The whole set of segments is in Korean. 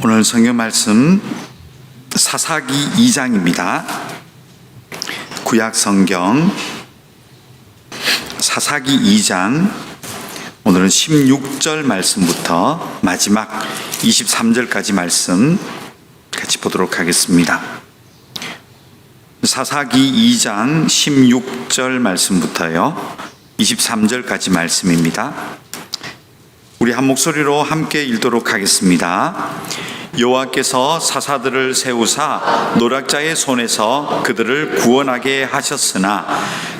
오늘 성경 말씀 사사기 2장입니다. 구약 성경 사사기 2장, 오늘은 16절 말씀부터 마지막 23절까지 말씀 같이 보도록 하겠습니다. 사사기 2장 16절 말씀부터요 23절까지 말씀입니다. 우리 한 목소리로 함께 읽도록 하겠습니다. 여호와께서 사사들을 세우사 노략자의 손에서 그들을 구원하게 하셨으나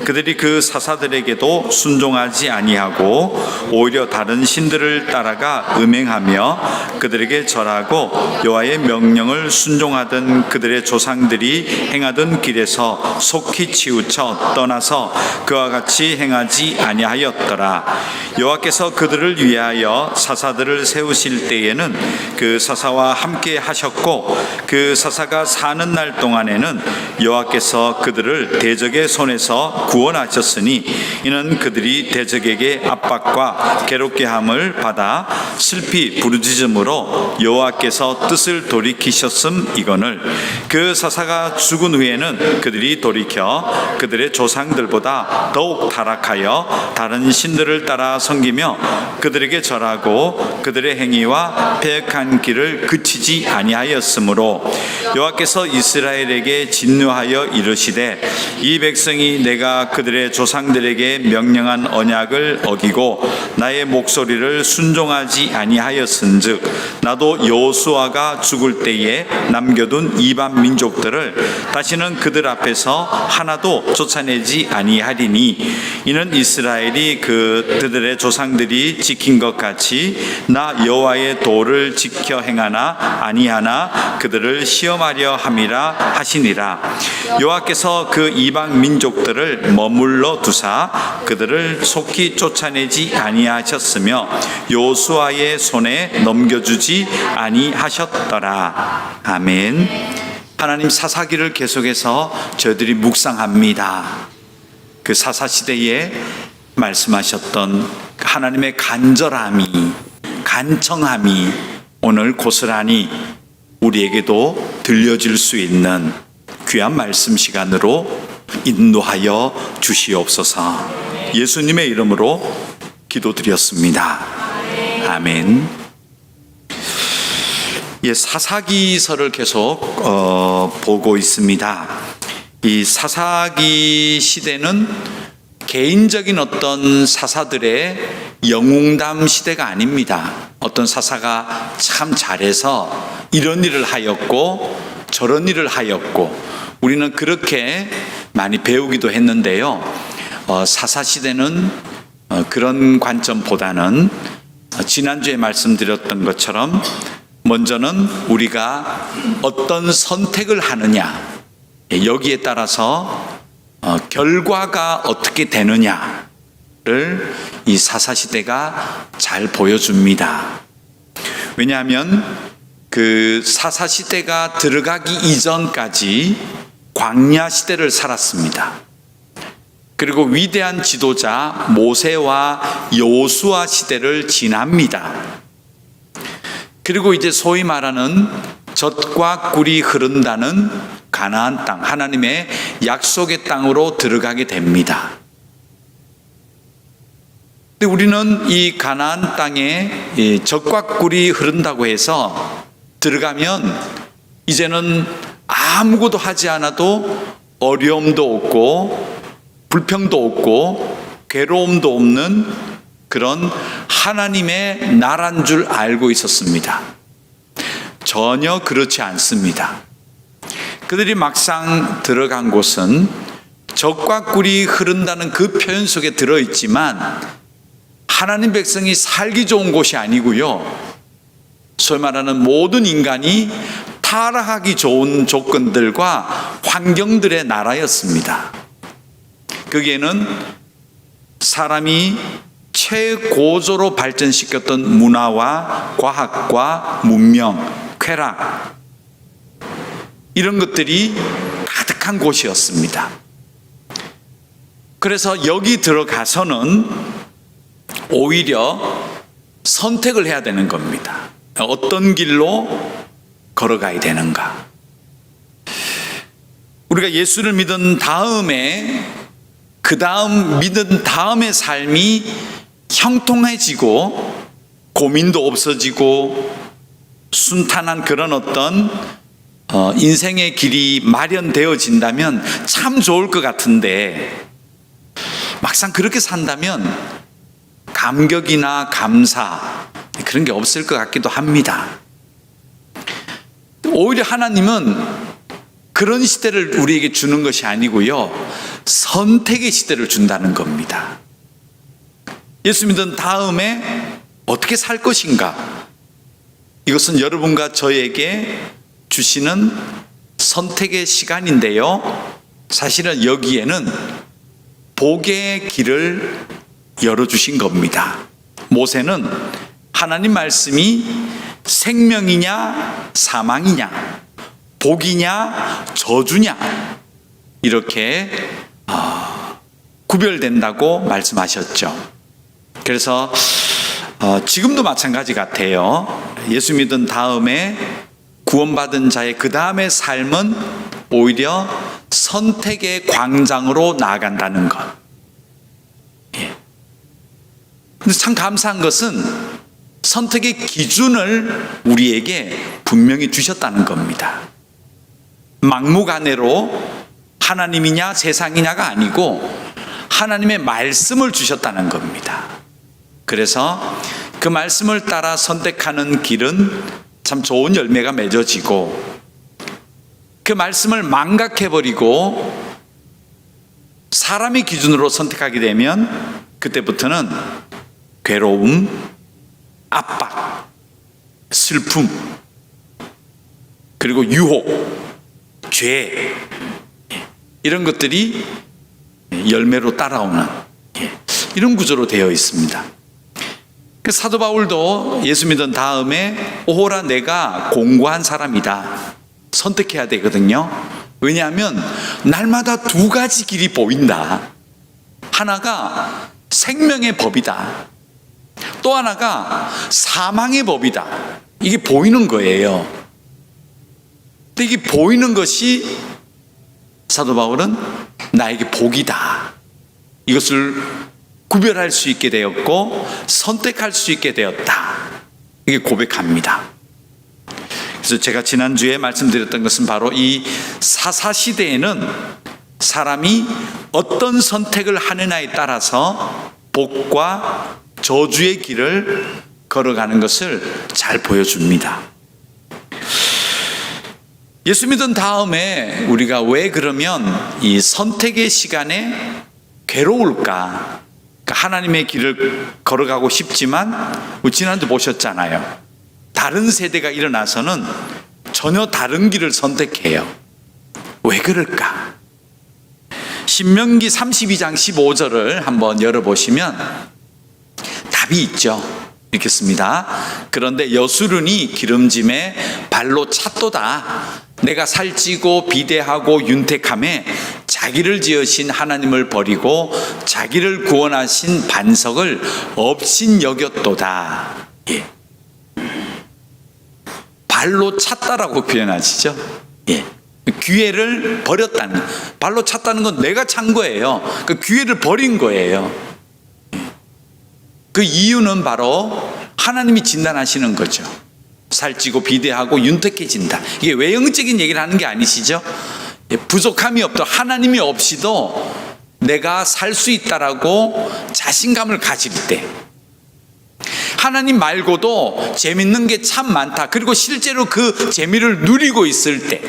그들이 그 사사들에게도 순종하지 아니하고 오히려 다른 신들을 따라가 음행하며 그들에게 절하고 여호와의 명령을 순종하던 그들의 조상들이 행하던 길에서 속히 치우쳐 떠나서 그와 같이 행하지 아니하였더라. 여호와께서 그들을 위하여 사사들을 세우실 때에는 그 사사와 함께 하셨고 그 사사가 사는 날 동안에는 여호와께서 그들을 대적의 손에서 구원하셨으니 이는 그들이 대적에게 압박과 괴롭게 함을 받아 슬피 부르짖음으로 여호와께서 뜻을 돌이키셨음 이거늘. 그 사사가 죽은 후에는 그들이 돌이켜 그들의 조상들보다 더욱 타락하여 다른 신들을 따라 섬기며 그들에게 절하고 그들의 행위와 패역한 길을 그치지 아니하였으므로 여호와께서 이스라엘에게 진노하여 이르시되 이 백성이 내가 그들의 조상들에게 명령한 언약을 어기고 나의 목소리를 순종하지 아니하였은즉 나도 여호수아가 죽을 때에 남겨둔 이방 민족들을 다시는 그들 앞에서 하나도 쫓아내지 아니하리니 이는 이스라엘이 그들의 조상들이 지킨 것 같이 나 여호와의 도를 지켜 행하나 아니하나 그들을 시험하려 함이라 하시니라. 여호와께서 그 이방 민족들을 머물러 두사 그들을 속히 쫓아내지 아니하셨으며 여호수아의 손에 넘겨주지 아니하셨더라. 아멘. 하나님 사사기를 계속해서 저희들이 묵상합니다. 그 사사시대에 말씀하셨던 하나님의 간절함이, 간청함이 오늘 고스란히 우리에게도 들려질 수 있는 귀한 말씀 시간으로 인도하여 주시옵소서. 예수님의 이름으로 기도드렸습니다. 아멘. 사사기서를 계속 보고 있습니다. 이 사사기 시대는 개인적인 어떤 사사들의 영웅담 시대가 아닙니다. 어떤 사사가 참 잘해서 이런 일을 하였고 저런 일을 하였고 우리는 그렇게 많이 배우기도 했는데요. 사사 시대는 그런 관점보다는 지난주에 말씀드렸던 것처럼 먼저는 우리가 어떤 선택을 하느냐, 여기에 따라서 결과가 어떻게 되느냐를 이 사사시대가 잘 보여줍니다. 왜냐하면 그 사사시대가 들어가기 이전까지 광야시대를 살았습니다. 그리고 위대한 지도자 모세와 여호수아 시대를 지납니다. 그리고 이제 소위 말하는 젖과 꿀이 흐른다는 가나안 땅, 하나님의 약속의 땅으로 들어가게 됩니다. 근데 우리는 이 가나안 땅에 젖과 꿀이 흐른다고 해서 들어가면 이제는 아무것도 하지 않아도 어려움도 없고 불평도 없고 괴로움도 없는 그런 하나님의 나라인 줄 알고 있었습니다. 전혀 그렇지 않습니다. 그들이 막상 들어간 곳은 젖과 꿀이 흐른다는 그 표현 속에 들어있지만 하나님 백성이 살기 좋은 곳이 아니고요, 소위 말하는 모든 인간이 타락하기 좋은 조건들과 환경들의 나라였습니다. 거기에는 사람이 최고조로 발전시켰던 문화와 과학과 문명, 쾌락, 이런 것들이 가득한 곳이었습니다. 그래서 여기 들어가서는 오히려 선택을 해야 되는 겁니다. 어떤 길로 걸어가야 되는가? 우리가 예수를 믿은 다음에 그 다음 믿은 다음의 삶이 형통해지고 고민도 없어지고 순탄한 그런 어떤 인생의 길이 마련되어진다면 참 좋을 것 같은데, 막상 그렇게 산다면 감격이나 감사 그런 게 없을 것 같기도 합니다. 오히려 하나님은 그런 시대를 우리에게 주는 것이 아니고요, 선택의 시대를 준다는 겁니다. 예수 믿은 다음에 어떻게 살 것인가? 이것은 여러분과 저에게 주시는 선택의 시간인데요, 사실은 여기에는 복의 길을 열어주신 겁니다. 모세는 하나님 말씀이 생명이냐 사망이냐, 복이냐 저주냐, 이렇게 구별된다고 말씀하셨죠. 그래서 지금도 마찬가지 같아요. 예수 믿은 다음에 구원받은 자의 그 다음의 삶은 오히려 선택의 광장으로 나아간다는 것. 근데 참 감사한 것은 선택의 기준을 우리에게 분명히 주셨다는 겁니다. 막무가내로 하나님이냐 세상이냐가 아니고 하나님의 말씀을 주셨다는 겁니다. 그래서 그 말씀을 따라 선택하는 길은 참 좋은 열매가 맺어지고, 그 말씀을 망각해버리고 사람의 기준으로 선택하게 되면 그때부터는 괴로움, 압박, 슬픔, 그리고 유혹, 죄, 이런 것들이 열매로 따라오는 이런 구조로 되어 있습니다. 사도 바울도 예수 믿은 다음에 오호라 내가 공고한 사람이다 선택해야 되거든요. 왜냐하면 날마다 두 가지 길이 보인다. 하나가 생명의 법이다, 또 하나가 사망의 법이다. 이게 보이는 거예요. 근데 이게 보이는 것이 사도 바울은 나에게 복이다, 이것을 구별할 수 있게 되었고 선택할 수 있게 되었다, 이게 고백합니다. 그래서 제가 지난주에 말씀드렸던 것은 바로 이 사사시대에는 사람이 어떤 선택을 하느냐에 따라서 복과 저주의 길을 걸어가는 것을 잘 보여줍니다. 예수 믿은 다음에 우리가 왜 그러면 이 선택의 시간에 괴로울까? 하나님의 길을 걸어가고 싶지만 지난주 보셨잖아요. 다른 세대가 일어나서는 전혀 다른 길을 선택해요. 왜 그럴까? 신명기 32장 15절을 한번 열어보시면 답이 있죠. 읽겠습니다. 그런데 여수론이 기름짐에 발로 찼도다. 내가 살찌고 비대하고 윤택함에 자기를 지으신 하나님을 버리고 자기를 구원하신 반석을 업신 여겼도다. 예. 발로 찼다라고 표현하시죠. 예. 기회를 버렸다는, 발로 찼다는 건 내가 찬 거예요. 그 기회를 버린 거예요. 그 이유는 바로 하나님이 진단하시는 거죠. 살찌고 비대하고 윤택해진다. 이게 외형적인 얘기를 하는 게 아니시죠? 부족함이 없다. 하나님이 없이도 내가 살 수 있다라고 자신감을 가질 때, 하나님 말고도 재밌는 게 참 많다, 그리고 실제로 그 재미를 누리고 있을 때,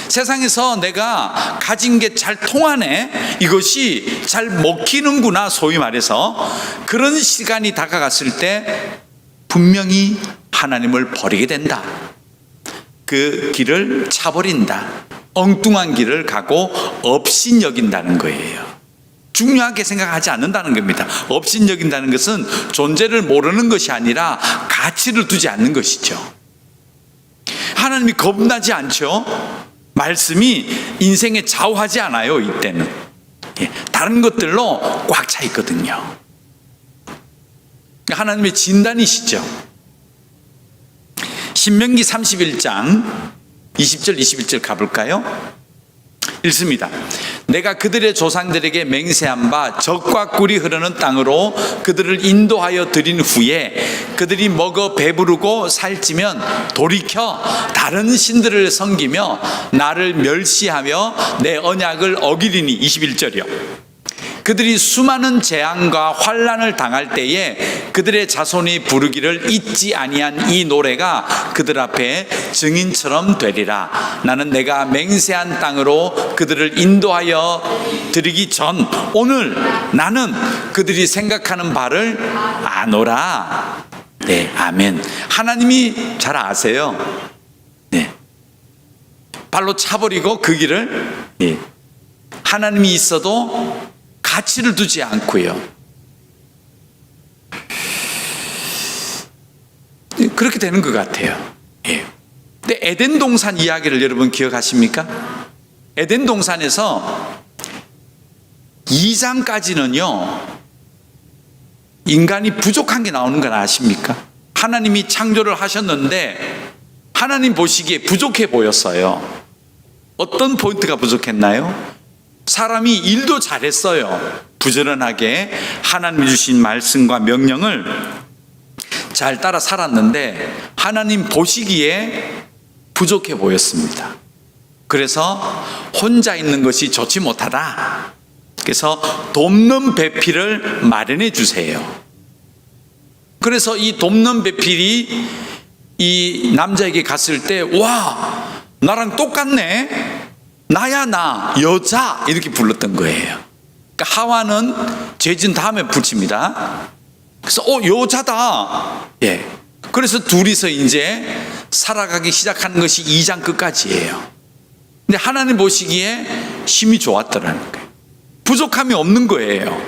세상에서 내가 가진 게 잘 통하네, 이것이 잘 먹히는구나, 소위 말해서 그런 시간이 다가갔을 때 분명히 하나님을 버리게 된다. 그 길을 차버린다. 엉뚱한 길을 가고 업신여긴다는 거예요. 중요하게 생각하지 않는다는 겁니다. 업신여긴다는 것은 존재를 모르는 것이 아니라 가치를 두지 않는 것이죠. 하나님이 겁나지 않죠. 말씀이 인생에 좌우하지 않아요. 이때는 다른 것들로 꽉 차 있거든요. 하나님의 진단이시죠. 신명기 31장 20절 21절 가볼까요? 읽습니다. 내가 그들의 조상들에게 맹세한 바 젖과 꿀이 흐르는 땅으로 그들을 인도하여 드린 후에 그들이 먹어 배부르고 살찌면 돌이켜 다른 신들을 섬기며 나를 멸시하며 내 언약을 어기리니. 21절이요. 그들이 수많은 재앙과 환난을 당할 때에 그들의 자손이 부르기를 잊지 아니한 이 노래가 그들 앞에 증인처럼 되리라. 나는 내가 맹세한 땅으로 그들을 인도하여 드리기 전 오늘 나는 그들이 생각하는 바를 아노라. 네, 아멘. 하나님이 잘 아세요. 네, 발로 차버리고 그 길을, 예, 하나님이 있어도 가치를 두지 않고요. 그렇게 되는 것 같아요. 예. 근데 에덴 동산 이야기를 여러분 기억하십니까? 에덴 동산에서 2장까지는요, 인간이 부족한 게 나오는 건 아십니까? 하나님이 창조를 하셨는데 하나님 보시기에 부족해 보였어요. 어떤 포인트가 부족했나요? 사람이 일도 잘했어요. 부지런하게 하나님이 주신 말씀과 명령을 잘 따라 살았는데 하나님 보시기에 부족해 보였습니다. 그래서 혼자 있는 것이 좋지 못하다. 그래서 돕는 배필을 마련해 주세요. 그래서 이 돕는 배필이 이 남자에게 갔을 때, 와, 나랑 똑같네. 나야 나 여자 이렇게 불렀던 거예요. 그러니까 하와는 죄진 다음에 붙입니다. 그래서 여자다. 예. 그래서 둘이서 이제 살아가기 시작하는 것이 2장 끝까지예요. 근데 하나님 보시기에 힘이 좋았더라는 거예요. 부족함이 없는 거예요.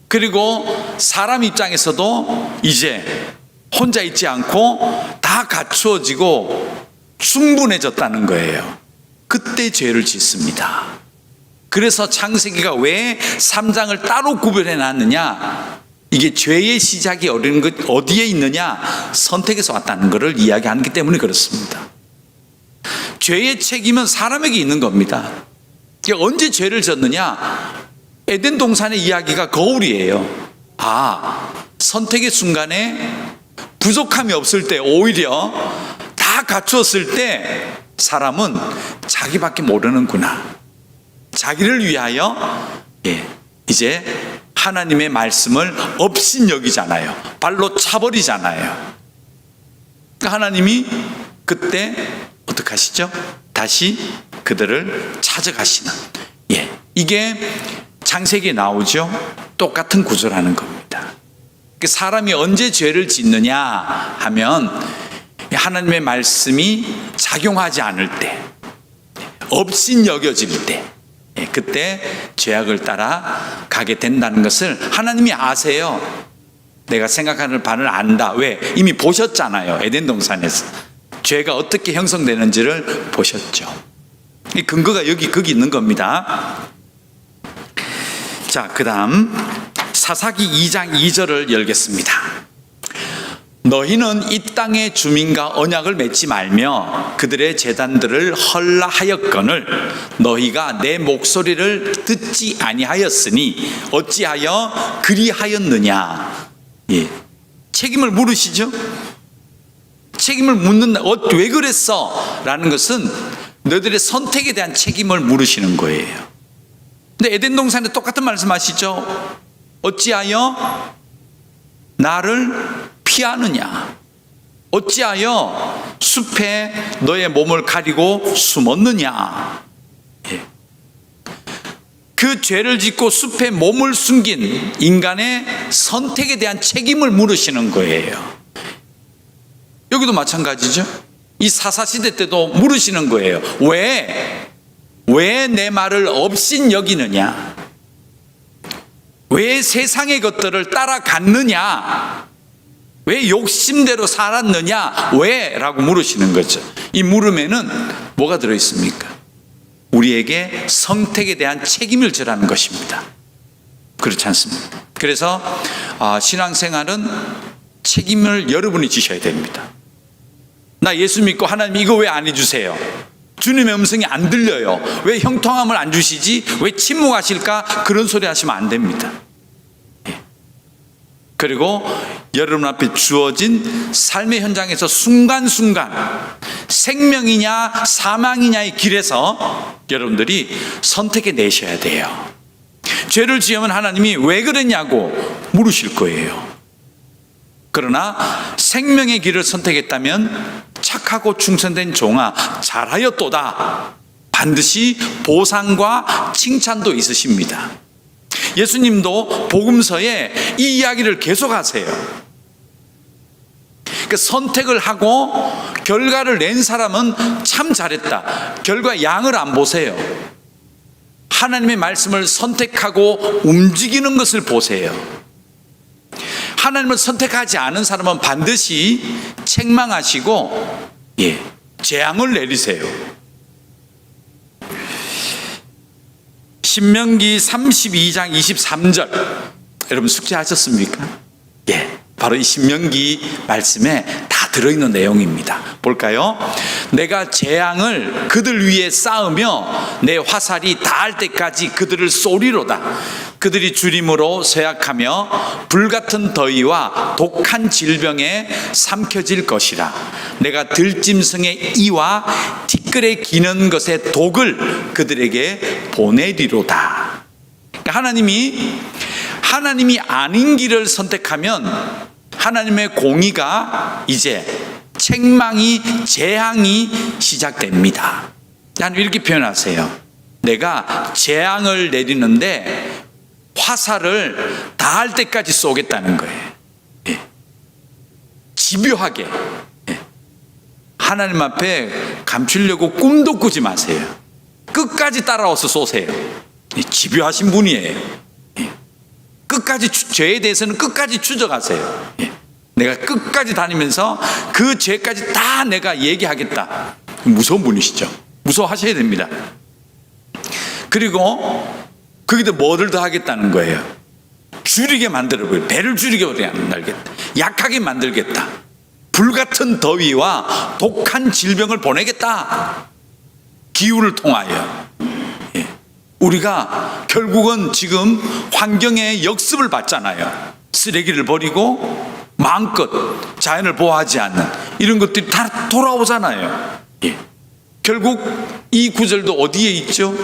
그리고 사람 입장에서도 이제 혼자 있지 않고 다 갖추어지고 충분해졌다는 거예요. 그때 죄를 짓습니다. 그래서 창세기가 왜 3장을 따로 구별해 놨느냐? 이게 죄의 시작이 어디에 있느냐? 선택에서 왔다는 것을 이야기하기 때문에 그렇습니다. 죄의 책임은 사람에게 있는 겁니다. 언제 죄를 졌느냐? 에덴 동산의 이야기가 거울이에요. 선택의 순간에 부족함이 없을 때, 오히려 다 갖추었을 때 사람은 자기밖에 모르는구나. 자기를 위하여, 예, 이제 하나님의 말씀을 업신여기잖아요. 발로 차버리잖아요. 그러니까 하나님이 그때 어떻게 하시죠? 다시 그들을 찾아가시는, 예, 이게 창세기에 나오죠. 똑같은 구조라는 겁니다. 사람이 언제 죄를 짓느냐 하면 하나님의 말씀이 작용하지 않을 때, 업신여겨질 때, 그때 죄악을 따라 가게 된다는 것을 하나님이 아세요. 내가 생각하는 바를 안다. 왜? 이미 보셨잖아요. 에덴 동산에서 죄가 어떻게 형성되는지를 보셨죠. 이 근거가 거기 있는 겁니다. 자, 그 다음 사사기 2장 2절을 열겠습니다. 너희는 이 땅의 주민과 언약을 맺지 말며 그들의 제단들을 헐라하였거늘 너희가 내 목소리를 듣지 아니하였으니 어찌하여 그리하였느냐. 예. 책임을 물으시죠. 책임을 묻는다. 왜 그랬어? 라는 것은 너희들의 선택에 대한 책임을 물으시는 거예요. 근데 에덴 동산에 똑같은 말씀하시죠. 어찌하여 나를 피하느냐? 어찌하여 숲에 너의 몸을 가리고 숨었느냐? 예. 그 죄를 짓고 숲에 몸을 숨긴 인간의 선택에 대한 책임을 물으시는 거예요. 여기도 마찬가지죠. 이 사사시대 때도 물으시는 거예요. 왜 내 말을 업신여기느냐? 왜 세상의 것들을 따라갔느냐? 왜 욕심대로 살았느냐? 왜? 라고 물으시는 거죠. 이 물음에는 뭐가 들어있습니까? 우리에게 선택에 대한 책임을 져라는 것입니다. 그렇지 않습니까? 그래서 신앙생활은 책임을 여러분이 지셔야 됩니다. 나 예수 믿고 하나님 이거 왜 안 해주세요? 주님의 음성이 안 들려요. 왜 형통함을 안 주시지? 왜 침묵하실까? 그런 소리 하시면 안 됩니다. 그리고 여러분 앞에 주어진 삶의 현장에서 순간순간 생명이냐 사망이냐의 길에서 여러분들이 선택해 내셔야 돼요. 죄를 지으면 하나님이 왜 그랬냐고 물으실 거예요. 그러나 생명의 길을 선택했다면 착하고 충성된 종아 잘하였도다, 반드시 보상과 칭찬도 있으십니다. 예수님도 복음서에 이 이야기를 계속하세요. 그러니까 선택을 하고 결과를 낸 사람은 참 잘했다. 결과 양을 안 보세요. 하나님의 말씀을 선택하고 움직이는 것을 보세요. 하나님을 선택하지 않은 사람은 반드시 책망하시고 재앙을 내리세요. 신명기 32장 23절 여러분 숙지하셨습니까? 바로 이 신명기 말씀에 다 들어있는 내용입니다. 볼까요? 내가 재앙을 그들 위에 쌓으며 내 화살이 닿을 때까지 그들을 쏘리로다. 그들이 주림으로 쇠약하며 불같은 더위와 독한 질병에 삼켜질 것이라. 내가 들짐승의 이와 티끌에 기는 것의 독을 그들에게 보내리로다. 그러니까 하나님이 아닌 길을 선택하면 하나님의 공의가 이제 책망이, 재앙이 시작됩니다. 하나님 이렇게 표현하세요. 내가 재앙을 내리는데 화살을 닿을 때까지 쏘겠다는 거예요. 집요하게. 하나님 앞에 감추려고 꿈도 꾸지 마세요. 끝까지 따라와서 쏘세요. 집요하신 분이에요. 끝까지 죄에 대해서는 끝까지 추적하세요. 내가 끝까지 다니면서 그 죄까지 다 내가 얘기하겠다. 무서운 분이시죠. 무서워하셔야 됩니다. 그리고 거기다 뭐를 더 하겠다는 거예요. 줄이게 만들어버려. 배를 줄이게 만들겠다. 약하게 만들겠다. 불같은 더위와 독한 질병을 보내겠다. 기후를 통하여. 우리가 결국은 지금 환경의 역습을 받잖아요. 쓰레기를 버리고 마음껏 자연을 보호하지 않는 이런 것들이 다 돌아오잖아요. 결국 이 구절도 어디에 있죠?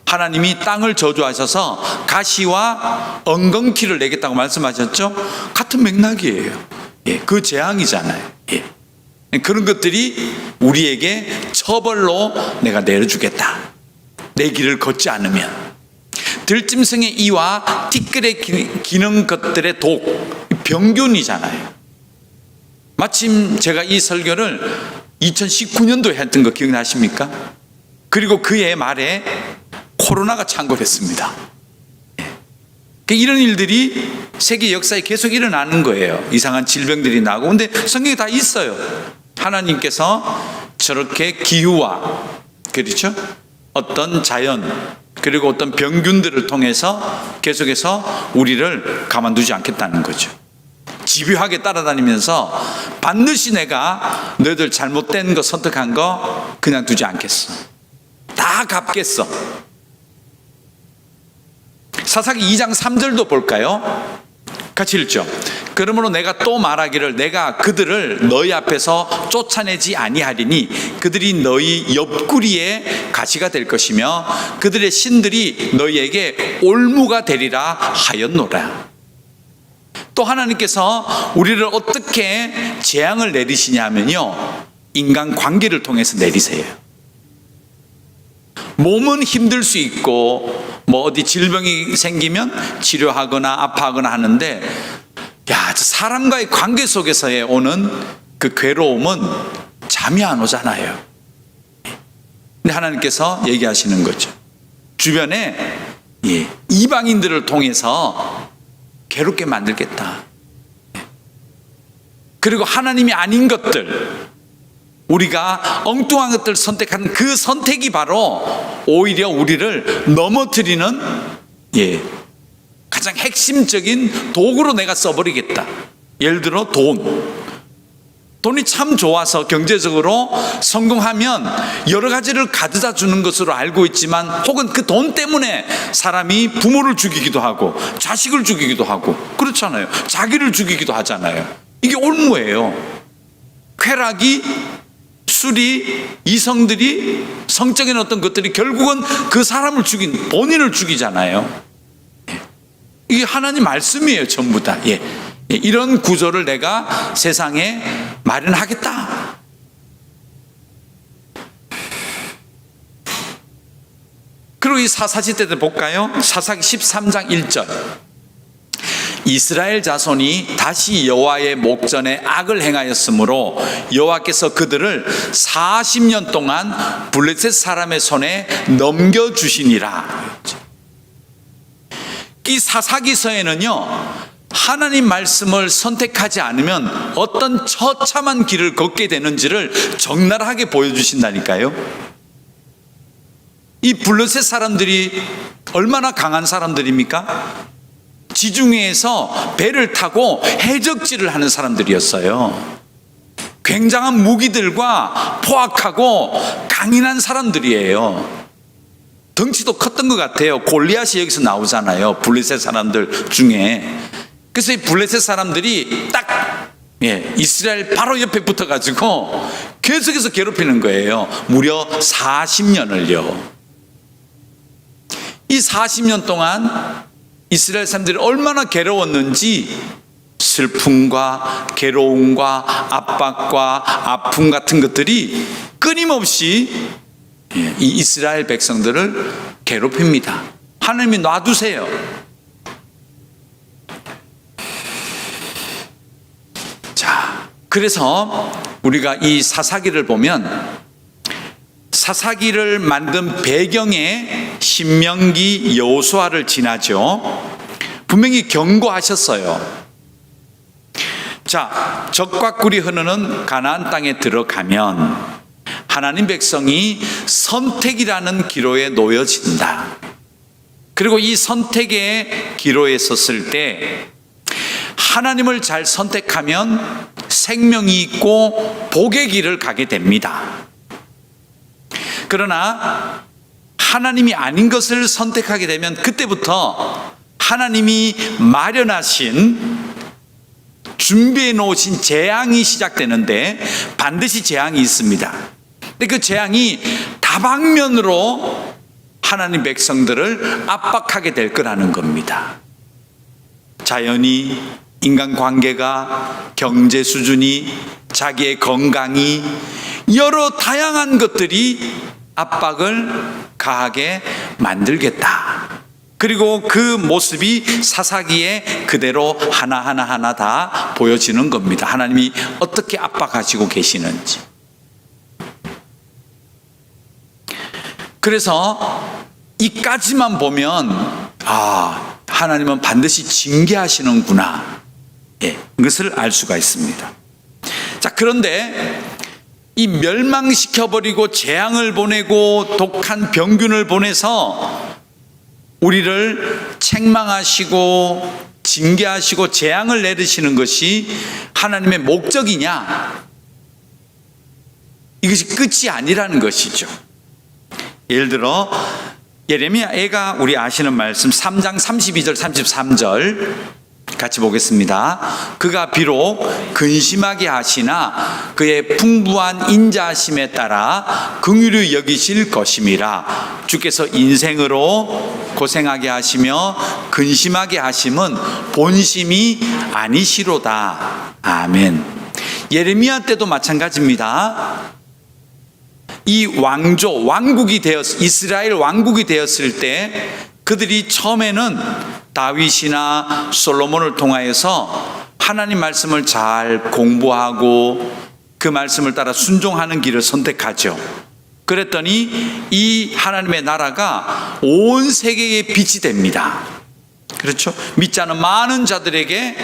하나님이 땅을 저주하셔서 가시와 엉겅퀴를 내겠다고 말씀하셨죠? 같은 맥락이에요. 그 재앙이잖아요. 그런 것들이 우리에게 처벌로 내가 내려주겠다. 내 길을 걷지 않으면. 들짐승의 이와 티끌에 기는 것들의 독, 병균이잖아요. 마침 제가 이 설교를 2019년도에 했던 거 기억나십니까? 그리고 그해 말에 코로나가 창궐했습니다. 이런 일들이 세계 역사에 계속 일어나는 거예요. 이상한 질병들이 나고. 근데 성경에 다 있어요. 하나님께서 저렇게 기후와, 그렇죠? 어떤 자연, 그리고 어떤 병균들을 통해서 계속해서 우리를 가만두지 않겠다는 거죠. 집요하게 따라다니면서 반드시 내가 너희들 잘못된 거 선택한 거 그냥 두지 않겠어. 다 갚겠어. 사사기 2장 3절도 볼까요? 같이 읽죠. 그러므로 내가 또 말하기를 내가 그들을 너희 앞에서 쫓아내지 아니하리니 그들이 너희 옆구리에 가시가 될 것이며 그들의 신들이 너희에게 올무가 되리라 하였노라. 또 하나님께서 우리를 어떻게 재앙을 내리시냐 하면요, 인간 관계를 통해서 내리세요. 몸은 힘들 수 있고 뭐 어디 질병이 생기면 치료하거나 아파하거나 하는데, 야, 사람과의 관계 속에서의 오는 그 괴로움은 잠이 안 오잖아요. 근데 하나님께서 얘기하시는 거죠. 주변에 이방인들을 통해서 괴롭게 만들겠다. 그리고 하나님이 아닌 것들, 우리가 엉뚱한 것들을 선택하는 그 선택이 바로 오히려 우리를 넘어뜨리는 가장 핵심적인 도구로 내가 써버리겠다. 예를 들어 돈 돈이 참 좋아서 경제적으로 성공하면 여러 가지를 가져다 주는 것으로 알고 있지만, 혹은 그 돈 때문에 사람이 부모를 죽이기도 하고 자식을 죽이기도 하고 그렇잖아요. 자기를 죽이기도 하잖아요. 이게 올무예요. 쾌락이, 술이, 이성들이, 성적인 어떤 것들이 결국은 그 사람을 본인을 죽이잖아요. 이게 하나님 말씀이에요, 전부 다. 이런 구조를 내가 세상에 마련하겠다. 그리고 이 사사시대 때 볼까요? 사사기 13장 1절. 이스라엘 자손이 다시 여호와의 목전에 악을 행하였으므로 여호와께서 그들을 40년 동안 블레셋 사람의 손에 넘겨주시니라. 이 사사기서에는요, 하나님 말씀을 선택하지 않으면 어떤 처참한 길을 걷게 되는지를 적나라하게 보여주신다니까요. 이 블레셋 사람들이 얼마나 강한 사람들입니까? 지중해에서 배를 타고 해적질을 하는 사람들이었어요. 굉장한 무기들과 포악하고 강인한 사람들이에요. 덩치도 컸던 것 같아요. 골리앗이 여기서 나오잖아요, 블레셋 사람들 중에. 그래서 이 블레셋 사람들이 딱 이스라엘 바로 옆에 붙어가지고 계속해서 괴롭히는 거예요. 무려 40년을요. 이 40년 동안 이스라엘 사람들이 얼마나 괴로웠는지, 슬픔과 괴로움과 압박과 아픔 같은 것들이 끊임없이 이 이스라엘 백성들을 괴롭힙니다. 하나님이 놔두세요. 자, 그래서 우리가 이 사사기를 보면, 사사기를 만든 배경에 신명기, 여호수아를 지나죠. 분명히 경고하셨어요. 자, 적과 꿀이 흐르는 가나안 땅에 들어가면 하나님 백성이 선택이라는 기로에 놓여진다. 그리고 이 선택의 기로에 섰을 때 하나님을 잘 선택하면 생명이 있고 복의 길을 가게 됩니다. 그러나 하나님이 아닌 것을 선택하게 되면 그때부터 하나님이 마련하신, 준비해 놓으신 재앙이 시작되는데, 반드시 재앙이 있습니다. 근데 그 재앙이 다방면으로 하나님 백성들을 압박하게 될 거라는 겁니다. 자연이, 인간관계가, 경제 수준이, 자기의 건강이, 여러 다양한 것들이 압박을 가하게 만들겠다. 그리고 그 모습이 사사기에 그대로 하나하나 다 보여지는 겁니다. 하나님이 어떻게 압박하시고 계시는지. 그래서 이까지만 보면, 하나님은 반드시 징계하시는구나, 그것을 알 수가 있습니다. 자, 그런데 이 멸망시켜버리고 재앙을 보내고 독한 병균을 보내서 우리를 책망하시고 징계하시고 재앙을 내리시는 것이 하나님의 목적이냐? 이것이 끝이 아니라는 것이죠. 예를 들어 예레미야가 우리 아시는 말씀 3장 32절 33절 같이 보겠습니다. 그가 비록 근심하게 하시나 그의 풍부한 인자하심에 따라 긍휼히 여기실 것임이라. 주께서 인생으로 고생하게 하시며 근심하게 하심은 본심이 아니시로다. 아멘. 예레미야 때도 마찬가지입니다. 이 왕국이 이스라엘 왕국이 되었을 때 그들이 처음에는 다윗이나 솔로몬을 통하여서 하나님 말씀을 잘 공부하고 그 말씀을 따라 순종하는 길을 선택하죠. 그랬더니 이 하나님의 나라가 온 세계에 빛이 됩니다. 그렇죠? 믿지 않은 많은 자들에게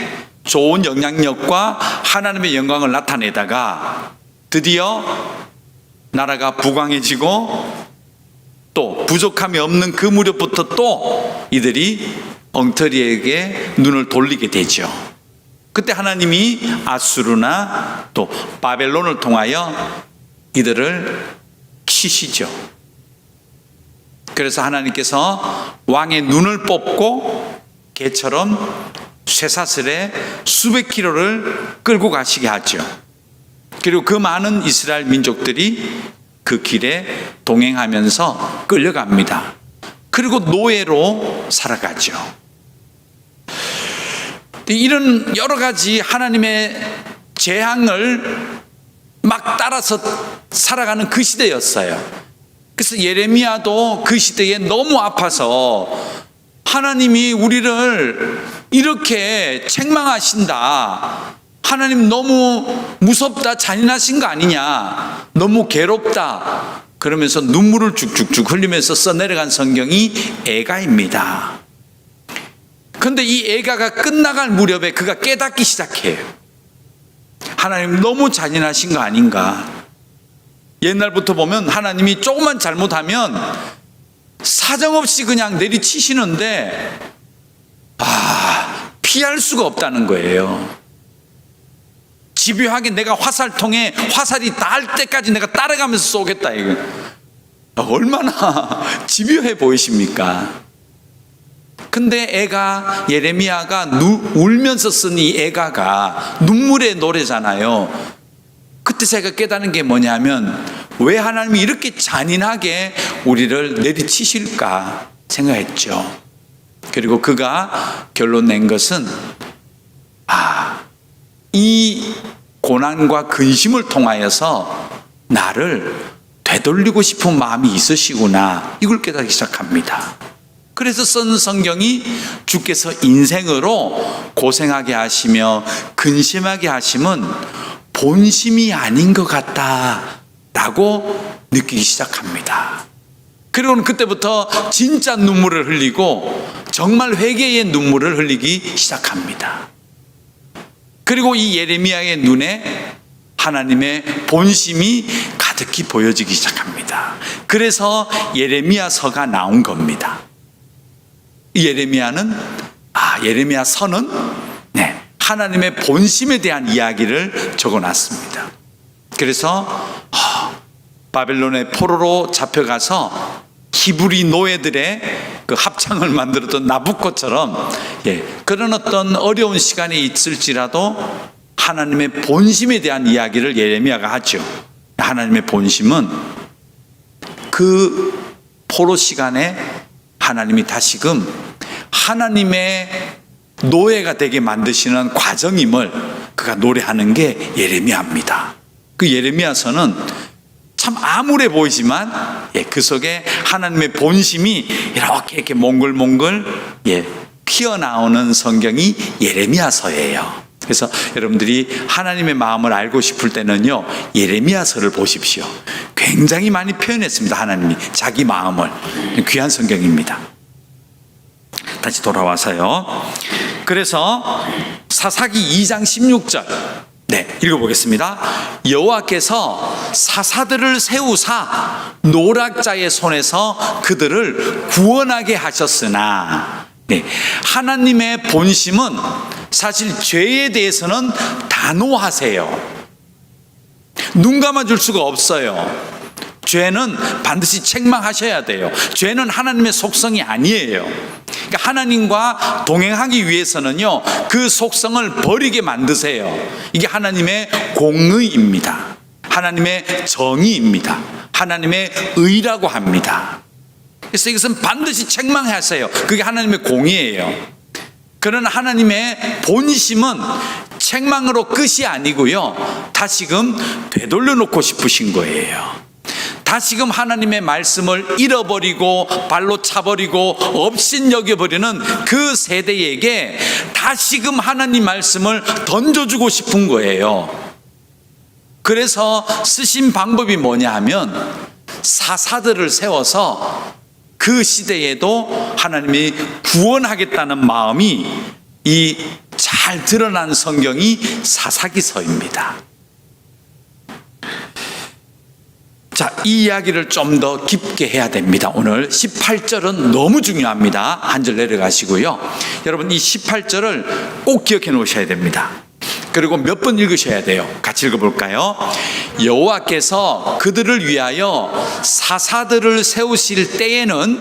좋은 영향력과 하나님의 영광을 나타내다가 드디어 나라가 부강해지고 또 부족함이 없는 그 무렵부터 또 이들이 엉터리에게 눈을 돌리게 되죠. 그때 하나님이 아수르나 또 바벨론을 통하여 이들을 치시죠. 그래서 하나님께서 왕의 눈을 뽑고 개처럼 쇠사슬에 수백 킬로를 끌고 가시게 하죠. 그리고 그 많은 이스라엘 민족들이 그 길에 동행하면서 끌려갑니다. 그리고 노예로 살아가죠. 이런 여러 가지 하나님의 재앙을 막 따라서 살아가는 그 시대였어요. 그래서 예레미야도 그 시대에 너무 아파서 하나님이 우리를 이렇게 책망하신다, 하나님 너무 무섭다, 잔인하신 거 아니냐, 너무 괴롭다, 그러면서 눈물을 쭉쭉쭉 흘리면서 써내려간 성경이 애가입니다. 그런데 이 애가가 끝나갈 무렵에 그가 깨닫기 시작해요. 하나님 너무 잔인하신 거 아닌가. 옛날부터 보면 하나님이 조금만 잘못하면 사정없이 그냥 내리치시는데 피할 수가 없다는 거예요. 집요하게 내가 화살통에 화살이 닿을 때까지 내가 따라가면서 쏘겠다, 이거. 얼마나 집요해 보이십니까? 근데 예레미야가 울면서 쓴 이 애가가 눈물의 노래잖아요. 그때 제가 깨닫는 게 뭐냐면, 왜 하나님이 이렇게 잔인하게 우리를 내리치실까 생각했죠. 그리고 그가 결론 낸 것은, 이 고난과 근심을 통하여서 나를 되돌리고 싶은 마음이 있으시구나, 이걸 깨닫기 시작합니다. 그래서 쓴 성경이 주께서 인생으로 고생하게 하시며 근심하게 하심은 본심이 아닌 것 같다라고 느끼기 시작합니다. 그리고는 그때부터 진짜 눈물을 흘리고 정말 회개의 눈물을 흘리기 시작합니다. 그리고 이 예레미야의 눈에 하나님의 본심이 가득히 보여지기 시작합니다. 그래서 예레미야서가 나온 겁니다. 예레미야서는 하나님의 본심에 대한 이야기를 적어놨습니다. 그래서 바벨론의 포로로 잡혀가서 히브리 노예들의 그 합창을 만들었던 나부코처럼 그런 어떤 어려운 시간이 있을지라도 하나님의 본심에 대한 이야기를 예레미야가 하죠. 하나님의 본심은 그 포로 시간에 하나님이 다시금 하나님의 노예가 되게 만드시는 과정임을 그가 노래하는 게 예레미야입니다. 그 예레미야서는 참 암울해 보이지만 그 속에 하나님의 본심이 이렇게 몽글몽글 피어나오는 성경이 예레미야서예요. 그래서 여러분들이 하나님의 마음을 알고 싶을 때는요, 예레미야서를 보십시오. 굉장히 많이 표현했습니다. 하나님이 자기 마음을. 귀한 성경입니다. 다시 돌아와서요. 그래서 사사기 2장 16절 읽어보겠습니다. 여호와께서 사사들을 세우사 노략자의 손에서 그들을 구원하게 하셨으나, 하나님의 본심은 사실 죄에 대해서는 단호하세요. 눈 감아줄 수가 없어요. 죄는 반드시 책망하셔야 돼요. 죄는 하나님의 속성이 아니에요. 그러니까 하나님과 동행하기 위해서는요, 그 속성을 버리게 만드세요. 이게 하나님의 공의입니다. 하나님의 정의입니다. 하나님의 의라고 합니다. 그래서 이것은 반드시 책망하세요. 그게 하나님의 공의예요. 그러나 하나님의 본심은 책망으로 끝이 아니고요, 다시금 되돌려 놓고 싶으신 거예요. 다시금 하나님의 말씀을 잃어버리고 발로 차버리고 업신여겨버리는 그 세대에게 다시금 하나님 말씀을 던져주고 싶은 거예요. 그래서 쓰신 방법이 뭐냐 하면 사사들을 세워서 그 시대에도 하나님이 구원하겠다는 마음이 이 잘 드러난 성경이 사사기서입니다. 자, 이 이야기를 좀 더 깊게 해야 됩니다. 오늘 18절은 너무 중요합니다. 한 절 내려가시고요. 여러분, 이 18절을 꼭 기억해 놓으셔야 됩니다. 그리고 몇 번 읽으셔야 돼요. 같이 읽어볼까요? 여호와께서 그들을 위하여 사사들을 세우실 때에는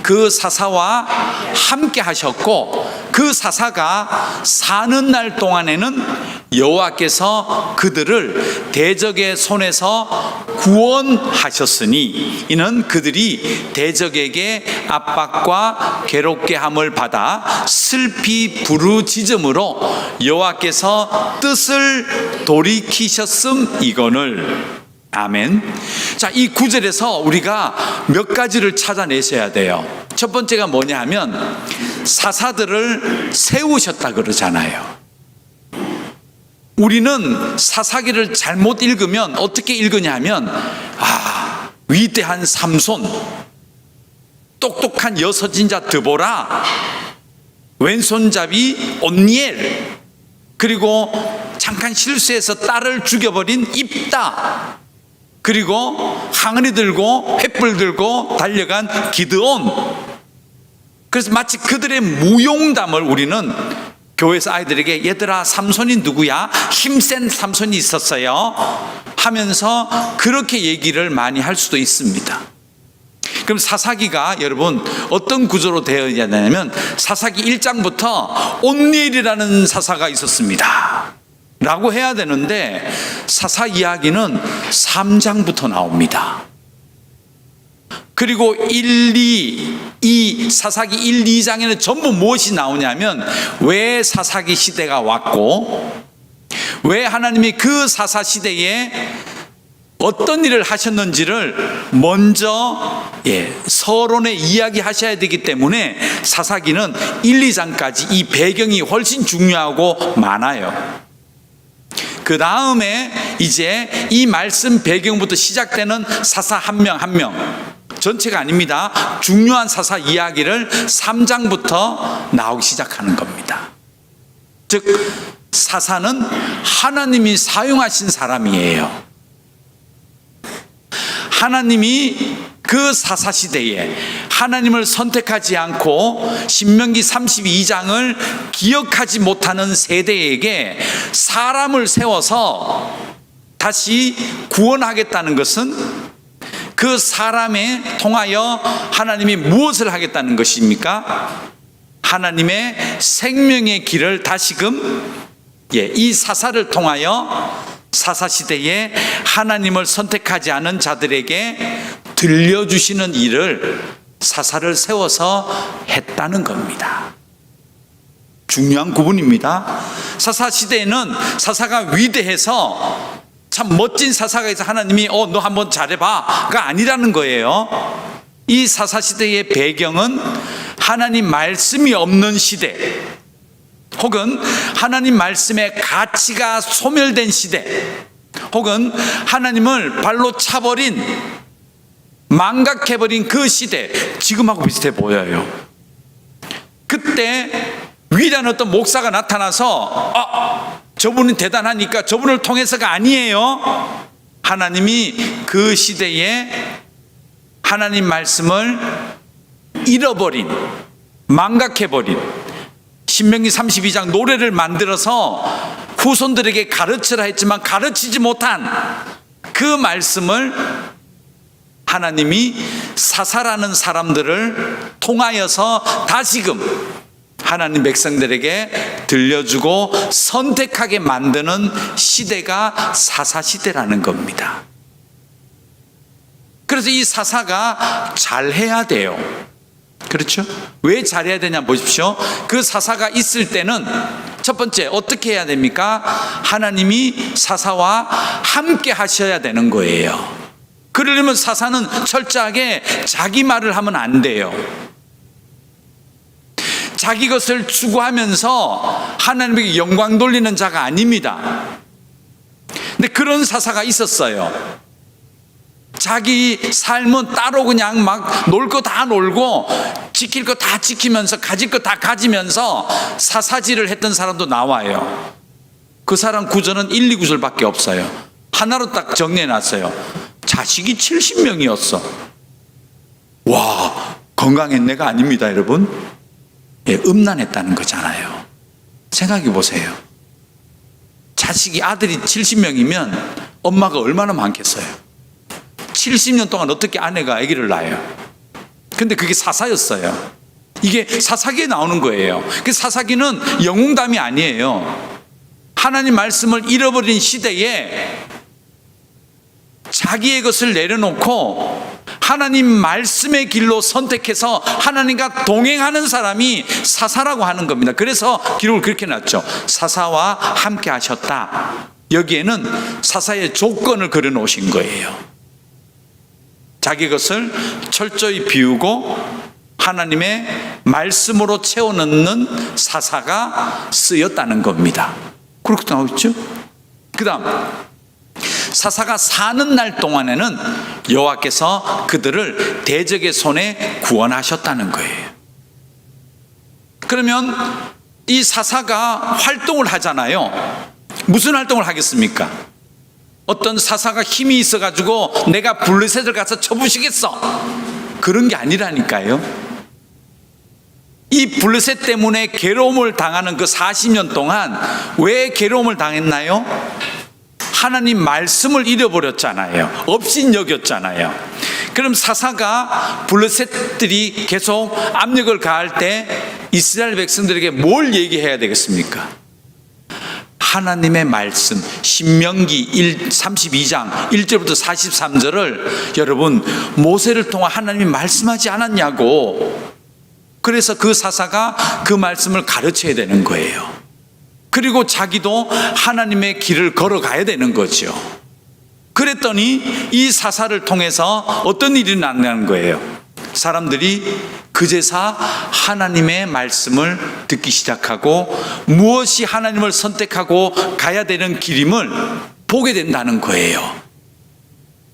그 사사와 함께 하셨고 그 사사가 사는 날 동안에는 여호와께서 그들을 대적의 손에서 구원하셨으니 이는 그들이 대적에게 압박과 괴롭게 함을 받아 슬피 부르짖음으로 여호와께서 뜻을 돌이키셨음 이거늘. 아멘. 자, 이 구절에서 우리가 몇 가지를 찾아내셔야 돼요. 첫 번째가 뭐냐 하면 사사들을 세우셨다 그러잖아요. 우리는 사사기를 잘못 읽으면 어떻게 읽으냐 하면 위대한 삼손, 똑똑한 여서진자 드보라, 왼손잡이 온니엘, 그리고 잠깐 실수해서 딸을 죽여버린 입다, 그리고 항아리 들고 횃불 들고 달려간 기드온. 그래서 마치 그들의 무용담을 우리는 교회에서 아이들에게 얘들아 삼손이 누구야? 힘센 삼손이 있었어요 하면서 그렇게 얘기를 많이 할 수도 있습니다. 그럼 사사기가 여러분 어떤 구조로 되어 있냐면 사사기 1장부터 온니엘이라는 사사가 있었습니다 라고 해야 되는데 사사 이야기는 3장부터 나옵니다. 그리고 사사기 1, 2장에는 전부 무엇이 나오냐면 왜 사사기 시대가 왔고 왜 하나님이 그 사사 시대에 어떤 일을 하셨는지를 먼저 서론에 이야기하셔야 되기 때문에 사사기는 1, 2장까지 이 배경이 훨씬 중요하고 많아요. 그 다음에 이제 이 말씀 배경부터 시작되는 사사 한 명 한 명, 전체가 아닙니다. 중요한 사사 이야기를 3장부터 나오기 시작하는 겁니다. 즉 사사는 하나님이 사용하신 사람이에요. 하나님이 그 사사 시대에 하나님을 선택하지 않고 신명기 32장을 기억하지 못하는 세대에게 사람을 세워서 다시 구원하겠다는 것은 그 사람에 통하여 하나님이 무엇을 하겠다는 것입니까? 하나님의 생명의 길을 다시금 이 사사를 통하여 사사시대에 하나님을 선택하지 않은 자들에게 들려주시는 일을 사사를 세워서 했다는 겁니다. 중요한 구분입니다. 사사시대에는 사사가 위대해서 참 멋진 사사가 있어 하나님이 너 한번 잘해봐가 아니라는 거예요. 이 사사시대의 배경은 하나님 말씀이 없는 시대, 혹은 하나님 말씀의 가치가 소멸된 시대, 혹은 하나님을 발로 차버린 망각해버린 그 시대, 지금하고 비슷해 보여요. 그때 위대한 어떤 목사가 나타나서 저분이 대단하니까 저분을 통해서가 아니에요. 하나님이 그 시대에 하나님 말씀을 잃어버린, 망각해버린, 신명기 32장 노래를 만들어서 후손들에게 가르치라 했지만 가르치지 못한 그 말씀을 하나님이 사사라는 사람들을 통하여서 다시금 하나님 백성들에게 들려주고 선택하게 만드는 시대가 사사시대라는 겁니다. 그래서 이 사사가 잘해야 돼요. 그렇죠? 왜 잘해야 되냐 보십시오. 그 사사가 있을 때는 첫 번째 어떻게 해야 됩니까? 하나님이 사사와 함께 하셔야 되는 거예요. 그러려면 사사는 철저하게 자기 말을 하면 안 돼요. 자기 것을 추구하면서 하나님에게 영광 돌리는 자가 아닙니다. 근데 그런 사사가 있었어요. 자기 삶은 따로 그냥 막 놀 거 다 놀고 지킬 거 다 지키면서 가질 거 다 가지면서 사사지를 했던 사람도 나와요. 그 사람 구절은 1, 2구절밖에 없어요. 하나로 딱 정리해놨어요. 자식이 70명이었어. 와, 건강했네가 아닙니다, 여러분. 음란했다는 거잖아요. 생각해 보세요. 자식이 아들이 70명이면 엄마가 얼마나 많겠어요? 70년 동안 어떻게 아내가 아기를 낳아요? 근데 그게 사사였어요. 이게 사사기에 나오는 거예요. 그 사사기는 영웅담이 아니에요. 하나님 말씀을 잃어버린 시대에 자기의 것을 내려놓고 하나님 말씀의 길로 선택해서 하나님과 동행하는 사람이 사사라고 하는 겁니다. 그래서 기록을 그렇게 놨죠. 사사와 함께 하셨다. 여기에는 사사의 조건을 그려 놓으신 거예요. 자기 것을 철저히 비우고 하나님의 말씀으로 채워 넣는 사사가 쓰였다는 겁니다. 그렇게 나오죠. 그 다음, 사사가 사는 날 동안에는 여호와께서 그들을 대적의 손에 구원하셨다는 거예요. 그러면 이 사사가 활동을 하잖아요. 무슨 활동을 하겠습니까? 어떤 사사가 힘이 있어가지고 내가 블레셋을 가서 쳐부시겠어, 그런 게 아니라니까요. 이 블레셋 때문에 괴로움을 당하는 그 40년 동안 왜 괴로움을 당했나요? 하나님 말씀을 잃어버렸잖아요. 업신여겼잖아요. 그럼 사사가 블레셋들이 계속 압력을 가할 때 이스라엘 백성들에게 뭘 얘기해야 되겠습니까? 하나님의 말씀, 신명기 32장 1절부터 43절을 여러분 모세를 통해 하나님이 말씀하지 않았냐고. 그래서 그 사사가 그 말씀을 가르쳐야 되는 거예요. 그리고 자기도 하나님의 길을 걸어가야 되는 거죠. 그랬더니 이 사사를 통해서 어떤 일이 났냐는 거예요. 사람들이 그제서 하나님의 말씀을 듣기 시작하고 무엇이 하나님을 선택하고 가야 되는 길임을 보게 된다는 거예요.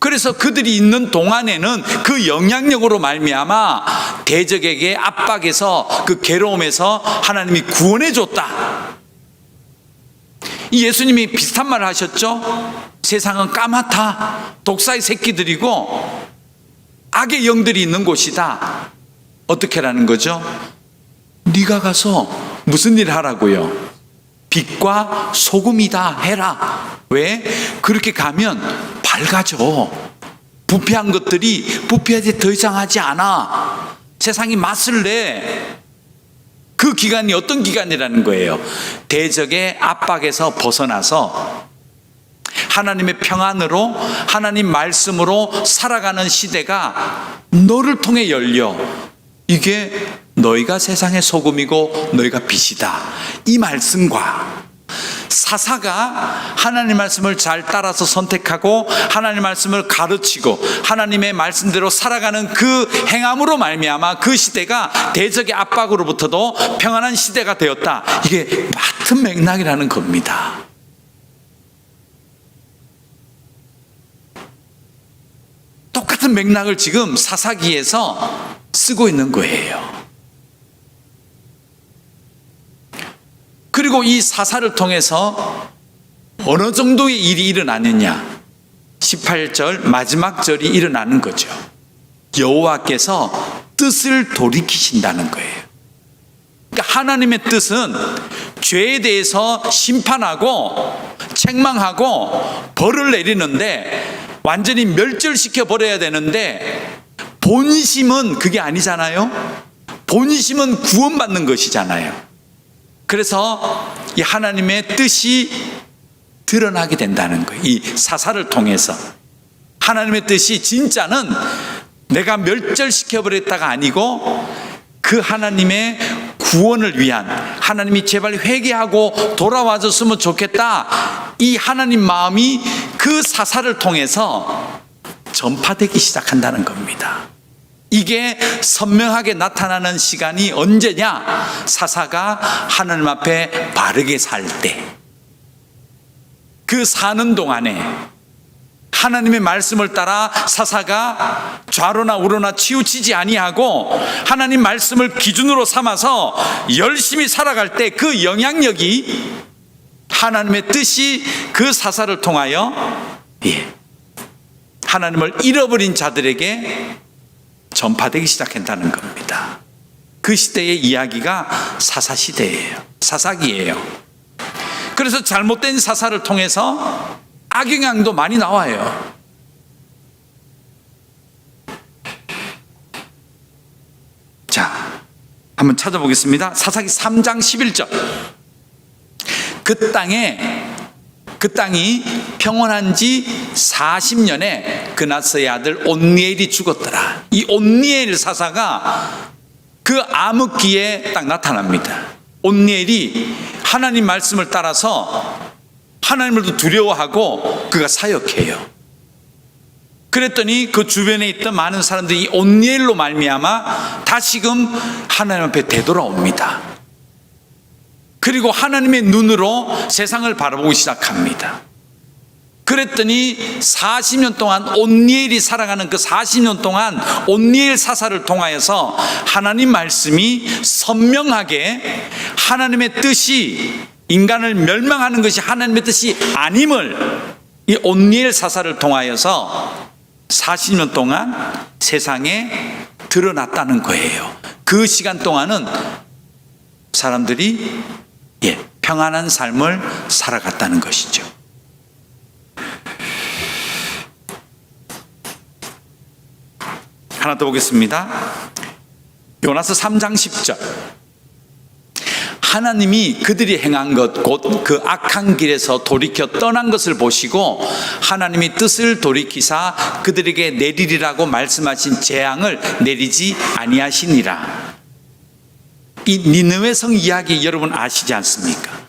그래서 그들이 있는 동안에는 그 영향력으로 말미암아 대적에게 압박해서 그 괴로움에서 하나님이 구원해 줬다. 이 예수님이 비슷한 말을 하셨죠. 세상은 까맣다, 독사의 새끼들이고 악의 영들이 있는 곳이다. 어떻게 하라는 거죠? 네가 가서 무슨 일 하라고요? 빛과 소금이다 해라. 왜? 그렇게 가면 밝아져. 부패한 것들이 부패하지 더 이상 하지 않아. 세상이 맛을 내. 그 기간이 어떤 기간이라는 거예요? 대적의 압박에서 벗어나서 하나님의 평안으로 하나님 말씀으로 살아가는 시대가 너를 통해 열려. 이게 너희가 세상의 소금이고 너희가 빛이다. 이 말씀과 사사가 하나님 말씀을 잘 따라서 선택하고 하나님 말씀을 가르치고 하나님의 말씀대로 살아가는 그 행함으로 말미암아 그 시대가 대적의 압박으로부터도 평안한 시대가 되었다. 이게 같은 맥락이라는 겁니다. 똑같은 맥락을 지금 사사기에서 쓰고 있는 거예요. 그리고 이 사사를 통해서 어느 정도의 일이 일어나느냐, 18절 마지막 절이 일어나는 거죠. 여호와께서 뜻을 돌이키신다는 거예요. 그러니까 하나님의 뜻은 죄에 대해서 심판하고 책망하고 벌을 내리는데 완전히 멸절시켜 버려야 되는데 본심은 그게 아니잖아요. 본심은 구원받는 것이잖아요. 그래서 이 하나님의 뜻이 드러나게 된다는 거예요. 이 사사를 통해서 하나님의 뜻이 진짜는 내가 멸절시켜버렸다가 아니고 그 하나님의 구원을 위한, 하나님이 제발 회개하고 돌아와줬으면 좋겠다, 이 하나님 마음이 그 사사를 통해서 전파되기 시작한다는 겁니다. 이게 선명하게 나타나는 시간이 언제냐? 사사가 하나님 앞에 바르게 살 때. 그 사는 동안에 하나님의 말씀을 따라 사사가 좌로나 우로나 치우치지 아니하고 하나님 말씀을 기준으로 삼아서 열심히 살아갈 때 그 영향력이 하나님의 뜻이 그 사사를 통하여 하나님을 잃어버린 자들에게 전파되기 시작한다는 겁니다. 그 시대의 이야기가 사사시대예요. 사사기예요. 그래서 잘못된 사사를 통해서 악영향도 많이 나와요. 자, 한번 찾아보겠습니다. 사사기 3장 11절. 그 땅이 평온한 지 40년에 그나스의 아들 온니엘이 죽었더라. 이 온니엘 사사가 그 암흑기에 딱 나타납니다. 온니엘이 하나님 말씀을 따라서 하나님을 두려워하고 그가 사역해요. 그랬더니 그 주변에 있던 많은 사람들이 이 온니엘로 말미암아 다시금 하나님 앞에 되돌아옵니다. 그리고 하나님의 눈으로 세상을 바라보기 시작합니다. 그랬더니 40년 동안 온니엘이 살아가는 그 40년 동안 온니엘 사사를 통하여서 하나님 말씀이 선명하게 하나님의 뜻이 인간을 멸망하는 것이 하나님의 뜻이 아님을 이 온니엘 사사를 통하여서 40년 동안 세상에 드러났다는 거예요. 그 시간 동안은 사람들이 평안한 삶을 살아갔다는 것이죠. 하나 더 보겠습니다. 요나서 3장 10절. 하나님이 그들이 행한 것 곧 그 악한 길에서 돌이켜 떠난 것을 보시고 하나님이 뜻을 돌이키사 그들에게 내리리라고 말씀하신 재앙을 내리지 아니하시니라. 이 니느웨 성 이야기 여러분 아시지 않습니까?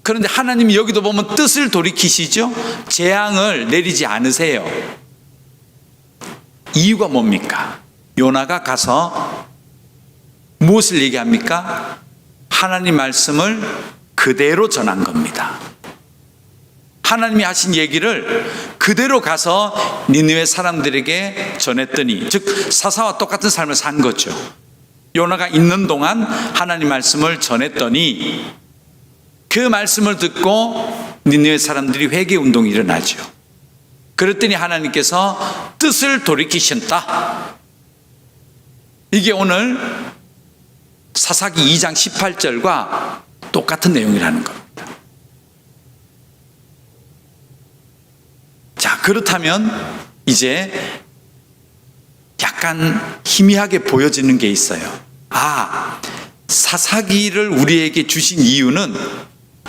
그런데 하나님이 여기도 보면 뜻을 돌이키시죠? 재앙을 내리지 않으세요. 이유가 뭡니까? 요나가 가서 무엇을 얘기합니까? 하나님 말씀을 그대로 전한 겁니다. 하나님이 하신 얘기를 그대로 가서 니느웨 사람들에게 전했더니, 즉 사사와 똑같은 삶을 산 거죠. 요나가 있는 동안 하나님 말씀을 전했더니 그 말씀을 듣고 니느웨 사람들이 회개 운동이 일어나죠. 그랬더니 하나님께서 뜻을 돌이키신다. 이게 오늘 사사기 2장 18절과 똑같은 내용이라는 겁니다. 자, 그렇다면 이제 약간 희미하게 보여지는 게 있어요. 사사기를 우리에게 주신 이유는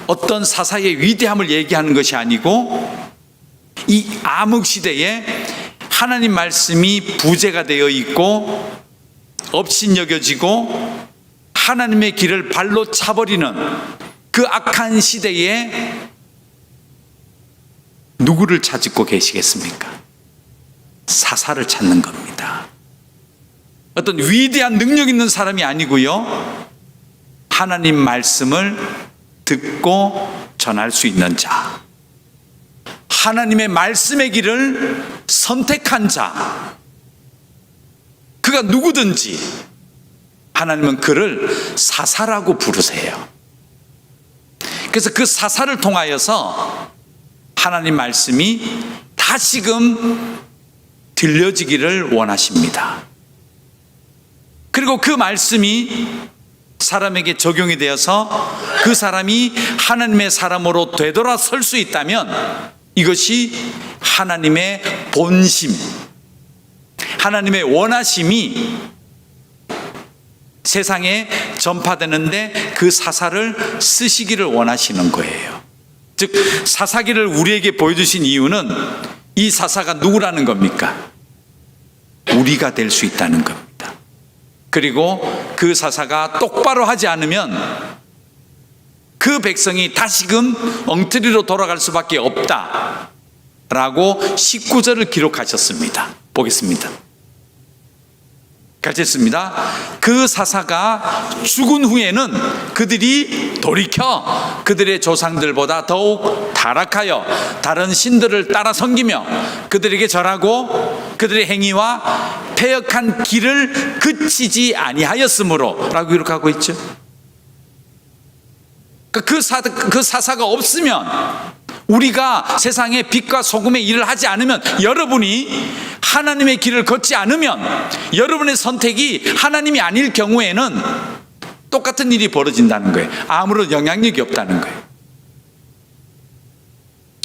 어떤 사사의 위대함을 얘기하는 것이 아니고 이 암흑시대에 하나님 말씀이 부재가 되어 있고 업신여겨지고 하나님의 길을 발로 차버리는 그 악한 시대에 누구를 찾고 계시겠습니까? 사사를 찾는 겁니다. 어떤 위대한 능력 있는 사람이 아니고요, 하나님 말씀을 듣고 전할 수 있는 자, 하나님의 말씀의 길을 선택한 자, 그가 누구든지 하나님은 그를 사사라고 부르세요. 그래서 그 사사를 통하여서 하나님 말씀이 다시금 들려지기를 원하십니다. 그리고 그 말씀이 사람에게 적용이 되어서 그 사람이 하나님의 사람으로 되돌아설 수 있다면 이것이 하나님의 본심, 하나님의 원하심이 세상에 전파되는데 그 사사를 쓰시기를 원하시는 거예요. 즉 사사기를 우리에게 보여주신 이유는 이 사사가 누구라는 겁니까? 우리가 될 수 있다는 겁니다. 그리고 그 사사가 똑바로 하지 않으면 그 백성이 다시금 엉터리로 돌아갈 수밖에 없다 라고 19절을 기록하셨습니다. 보겠습니다. 같이 읽습니다. 그 사사가 죽은 후에는 그들이 돌이켜 그들의 조상들보다 더욱 타락하여 다른 신들을 따라 섬기며 그들에게 절하고 그들의 행위와 패역한 길을 그치지 아니하였으므로 라고 기록하고 있죠. 그 사사가 없으면, 우리가 세상의 빛과 소금의 일을 하지 않으면, 여러분이 하나님의 길을 걷지 않으면, 여러분의 선택이 하나님이 아닐 경우에는 똑같은 일이 벌어진다는 거예요. 아무런 영향력이 없다는 거예요.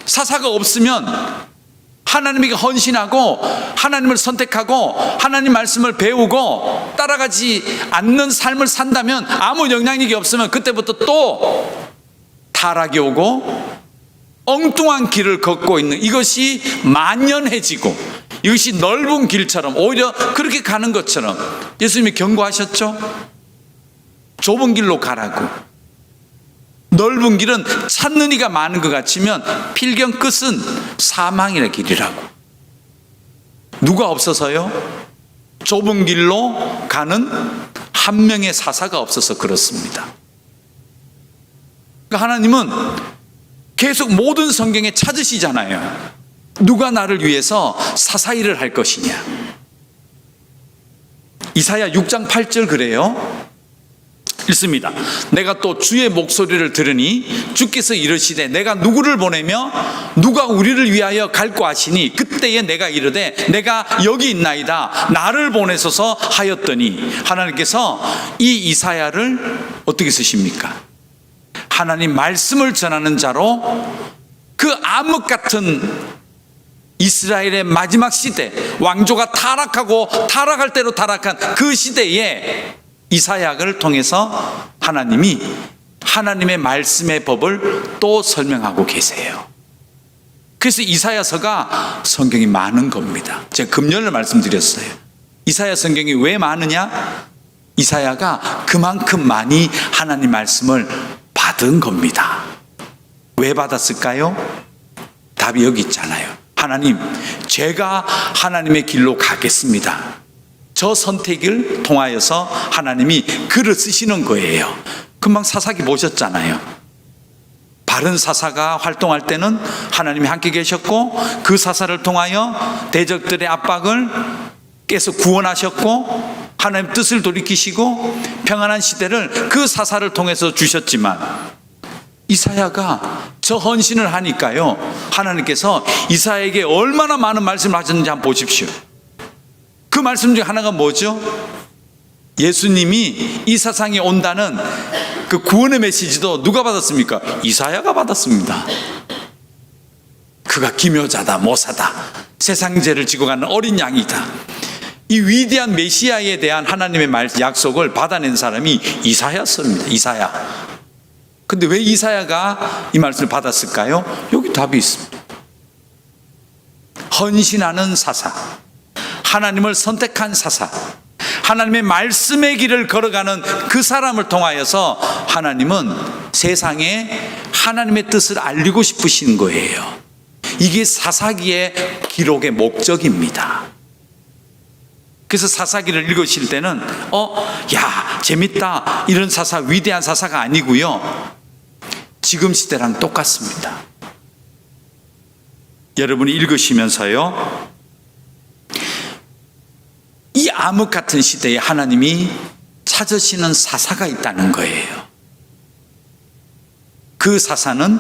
사사가 없으면 하나님에게 헌신하고 하나님을 선택하고 하나님 말씀을 배우고 따라가지 않는 삶을 산다면 아무 영향력이 없으면 그때부터 또 타락이 오고 엉뚱한 길을 걷고 있는 이것이 만연해지고 이것이 넓은 길처럼 오히려 그렇게 가는 것처럼 예수님이 경고하셨죠. 좁은 길로 가라고. 넓은 길은 찾는 이가 많은 것 같지만 필경 끝은 사망이라는 길이라고. 누가 없어서요? 좁은 길로 가는 한 명의 사사가 없어서 그렇습니다. 그러니까 하나님은 계속 모든 성경에 찾으시잖아요. 누가 나를 위해서 사사일을 할 것이냐. 이사야 6장 8절 그래요. 읽습니다. 내가 또 주의 목소리를 들으니 주께서 이르시되 내가 누구를 보내며 누가 우리를 위하여 갈고 하시니 그때에 내가 이르되 내가 여기 있나이다 나를 보내소서 하였더니 하나님께서 이 이사야를 어떻게 쓰십니까? 하나님 말씀을 전하는 자로 그 암흑 같은 이스라엘의 마지막 시대, 왕조가 타락하고 타락할 대로 타락한 그 시대에 이사야를 통해서 하나님이 하나님의 말씀의 법을 또 설명하고 계세요. 그래서 이사야서가 성경이 많은 겁니다. 제가 금년에 말씀드렸어요. 이사야 성경이 왜 많으냐? 이사야가 그만큼 많이 하나님 말씀을 받은 겁니다. 왜 받았을까요? 답이 여기 있잖아요. 하나님, 제가 하나님의 길로 가겠습니다. 저 선택을 통하여서 하나님이 글을 쓰시는 거예요. 금방 사사기 보셨잖아요. 바른 사사가 활동할 때는 하나님이 함께 계셨고 그 사사를 통하여 대적들의 압박을 깨서 구원하셨고 하나님 뜻을 돌이키시고 평안한 시대를 그 사사를 통해서 주셨지만 이사야가 저 헌신을 하니까요, 하나님께서 이사야에게 얼마나 많은 말씀을 하셨는지 한번 보십시오. 그 말씀 중에 하나가 뭐죠? 예수님이 이 세상에 온다는 그 구원의 메시지도 누가 받았습니까? 이사야가 받았습니다. 그가 기묘자다, 모사다, 세상 죄를 지고 가는 어린 양이다. 이 위대한 메시아에 대한 하나님의 약속을 받아낸 사람이 이사야서입니다. 이사야. 근데 왜 이사야가 이 말씀을 받았을까요? 여기 답이 있습니다. 헌신하는 사사, 하나님을 선택한 사사, 하나님의 말씀의 길을 걸어가는 그 사람을 통하여서 하나님은 세상에 하나님의 뜻을 알리고 싶으신 거예요. 이게 사사기의 기록의 목적입니다. 그래서 사사기를 읽으실 때는 야, 재밌다, 이런 사사, 위대한 사사가 아니고요, 지금 시대랑 똑같습니다. 여러분이 읽으시면서요, 이 암흑 같은 시대에 하나님이 찾으시는 사사가 있다는 거예요. 그 사사는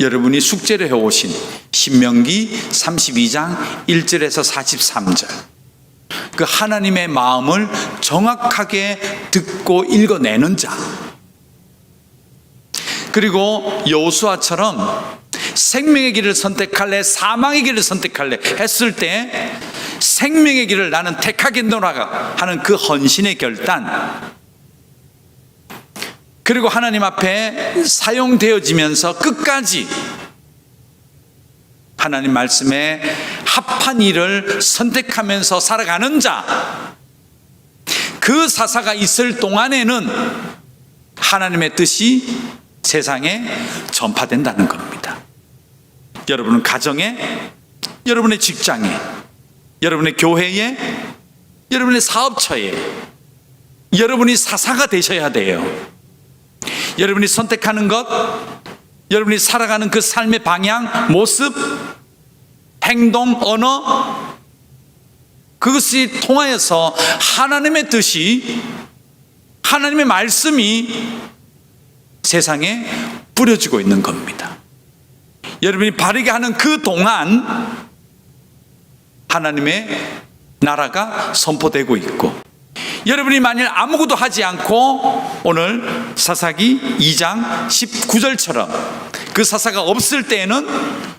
여러분이 숙제를 해오신 신명기 32장 1절에서 43절, 그 하나님의 마음을 정확하게 듣고 읽어내는 자, 그리고 여호수아처럼 생명의 길을 선택할래 사망의 길을 선택할래 했을 때 생명의 길을 나는 택하겠노라 하는 그 헌신의 결단, 그리고 하나님 앞에 사용되어지면서 끝까지 하나님 말씀에 합한 일을 선택하면서 살아가는 자, 그 사사가 있을 동안에는 하나님의 뜻이 세상에 전파된다는 겁니다. 여러분은 가정에, 여러분의 직장에, 여러분의 교회에, 여러분의 사업처에 여러분이 사사가 되셔야 돼요. 여러분이 선택하는 것, 여러분이 살아가는 그 삶의 방향, 모습, 행동, 언어, 그것이 통하여서 하나님의 뜻이, 하나님의 말씀이 세상에 뿌려지고 있는 겁니다. 여러분이 바르게 하는 그 동안 하나님의 나라가 선포되고 있고, 여러분이 만일 아무것도 하지 않고 오늘 사사기 2장 19절처럼 그 사사가 없을 때에는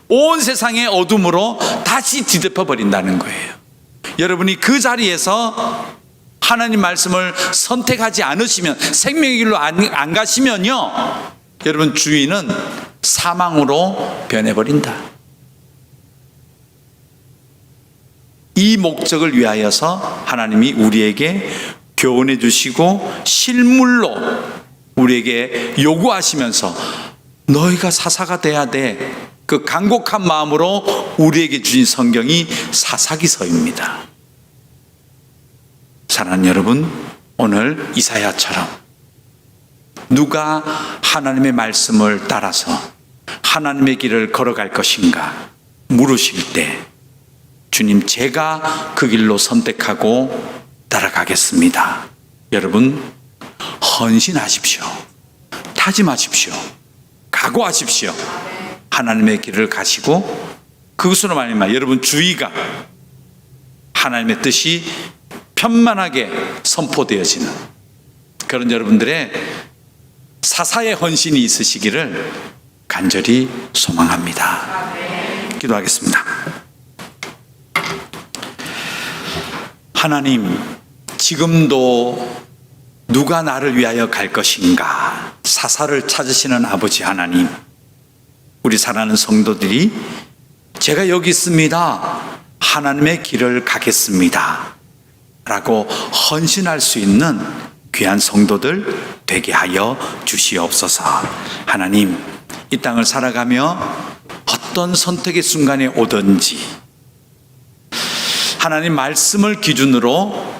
온 세상의 어둠으로 다시 뒤덮여 버린다는 거예요. 여러분이 그 자리에서 하나님 말씀을 선택하지 않으시면, 생명의 길로 안 가시면요, 여러분 주인은 사망으로 변해버린다. 이 목적을 위하여서 하나님이 우리에게 교훈해 주시고 실물로 우리에게 요구하시면서 너희가 사사가 돼야 돼, 그 간곡한 마음으로 우리에게 주신 성경이 사사기서입니다. 사랑하는 여러분, 오늘 이사야처럼 누가 하나님의 말씀을 따라서 하나님의 길을 걸어갈 것인가 물으실 때, 주님, 제가 그 길로 선택하고 따라가겠습니다. 여러분, 헌신하십시오. 다짐하십시오. 각오하십시오. 하나님의 길을 가시고, 그것으로 말미암아 여러분 주의가 하나님의 뜻이 편만하게 선포되어지는 그런 여러분들의 사사의 헌신이 있으시기를 간절히 소망합니다. 기도하겠습니다. 하나님, 지금도 누가 나를 위하여 갈 것인가 사사를 찾으시는 아버지 하나님, 우리 사랑하는 성도들이 제가 여기 있습니다, 하나님의 길을 가겠습니다 라고 헌신할 수 있는 귀한 성도들 되게 하여 주시옵소서. 하나님, 이 땅을 살아가며 어떤 선택의 순간에 오든지 하나님 말씀을 기준으로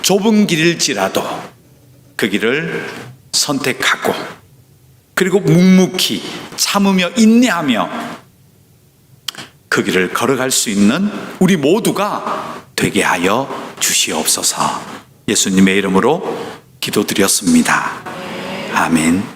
좁은 길일지라도 그 길을 선택하고, 그리고 묵묵히 참으며 인내하며 그 길을 걸어갈 수 있는 우리 모두가 되게 하여 주시옵소서. 예수님의 이름으로 기도드렸습니다. 아멘.